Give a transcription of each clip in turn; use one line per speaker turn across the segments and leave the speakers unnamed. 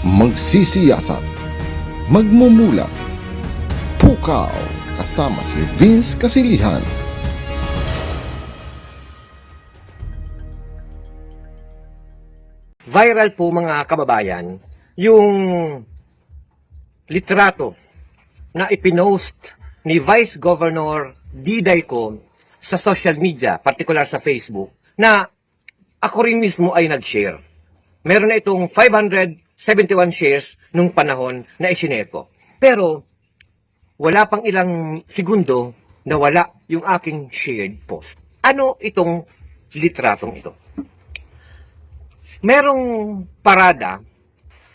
Magsisiyasat, magmumulat, pukaw, kasama si Vince Kasilihan.
Viral po mga kababayan, yung litrato na ipinost ni Vice Governor Diday Co sa social media, particular sa Facebook, na ako rin mismo ay nag-share. Meron na itong 571 shares nung panahon na isinare ko. Pero wala pang ilang segundo na wala yung aking shared post. Ano itong litratong ito? Merong parada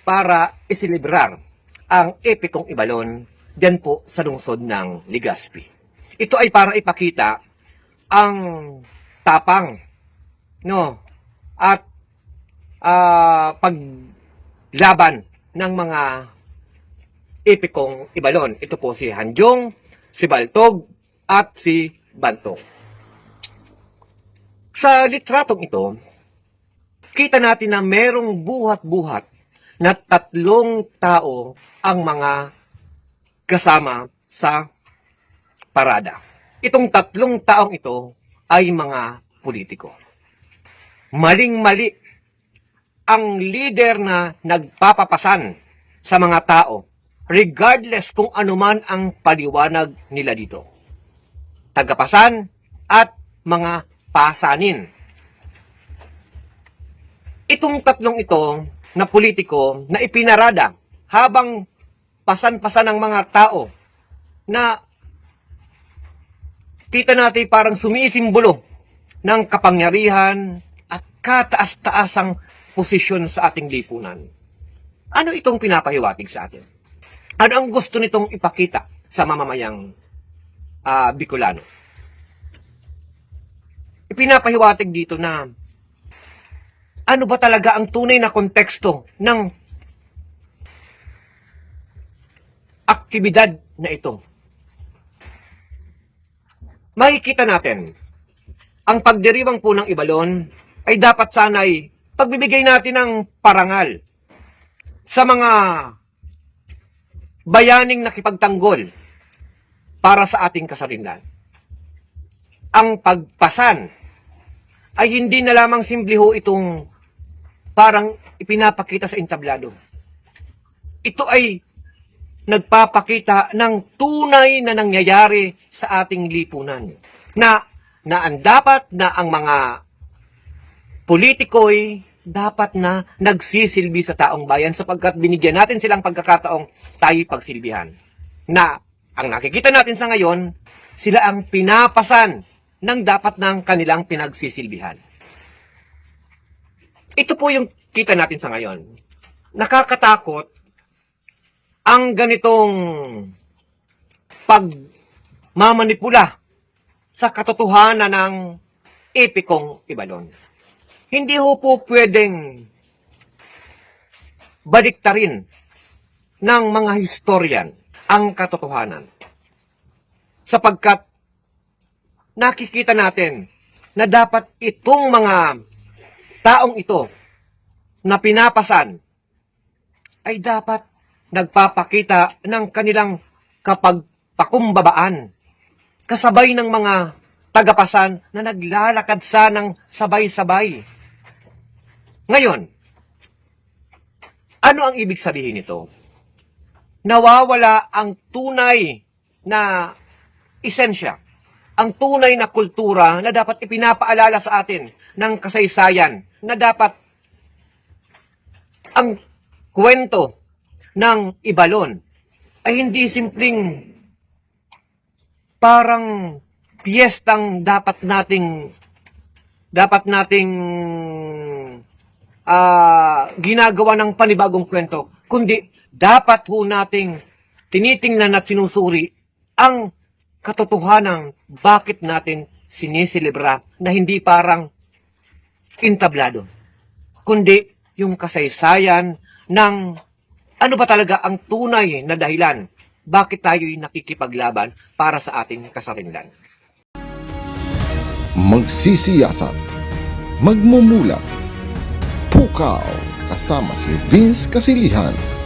para iselebrar ang epikong Ibalon diyan po sa lungsod ng Legazpi. Ito ay para ipakita ang tapang, no, at paglaban ng mga epikong Ibalon. Ito po si Hanjong, si Baltog, at si Bantog. Sa litratong ito, kita natin na merong buhat-buhat na 3 tao ang mga kasama sa parada. Itong 3 taong ito ay mga politiko. Maling-mali ang leader na nagpapapasan sa mga tao, regardless kung anuman ang paliwanag nila dito. Tagapasan at mga pasanin. Itong 3 ito na politiko na ipinarada habang pasan-pasan ng mga tao na kita natin parang sumisimbolo ng kapangyarihan at kataas-taasang posisyon sa ating lipunan. Ano itong pinapahiwatig sa atin? Ano ang gusto nitong ipakita sa mamamayang Bicolano? Ipinapahiwatig dito na ano ba talaga ang tunay na konteksto ng aktibidad na ito? Makikita natin, ang pagdiriwang po ng Ibalon ay dapat sana'y pagbibigay natin ng parangal sa mga bayaning nakipagtanggol para sa ating kasarinlan. Ang pagpasan ay hindi na lamang simple ho itong parang ipinapakita sa entablado. Ito ay nagpapakita ng tunay na nangyayari sa ating lipunan. Na ang dapat na ang mga politiko'y dapat na nagsisilbi sa taong bayan sapagkat binigyan natin silang pagkakataong tayo'y pagsilbihan. Na ang nakikita natin sa ngayon, sila ang pinapasan ng dapat ng kanilang pinagsisilbihan. Ito po yung kita natin sa ngayon. Nakakatakot ang ganitong pagmamanipula sa katotohanan ng epikong Ibalon. Hindi ho po pwedeng baliktarin ng mga historian ang katotohanan. Sapagkat nakikita natin na dapat itong mga taong ito na pinapasan ay dapat nagpapakita ng kanilang kapagpakumbabaan kasabay ng mga tagapasan na naglalakad ng sabay-sabay. Ngayon, ano ang ibig sabihin nito? Nawawala ang tunay na esensya, ang tunay na kultura na dapat ipinapaalala sa atin ng kasaysayan, na dapat ang kwento ng Ibalon ay hindi simpleng parang piyestang dapat nating ginagawa ng panibagong kwento, kundi dapat ho nating tinitingnan at sinusuri ang katotohanan bakit natin siniselebra na hindi parang entablado, kundi yung kasaysayan ng ano ba talaga ang tunay na dahilan bakit tayo'y nakikipaglaban para sa ating kasarinlan.
Magsisiyasat, magmumulat, pukaw, kasama si Vince Kasilihan.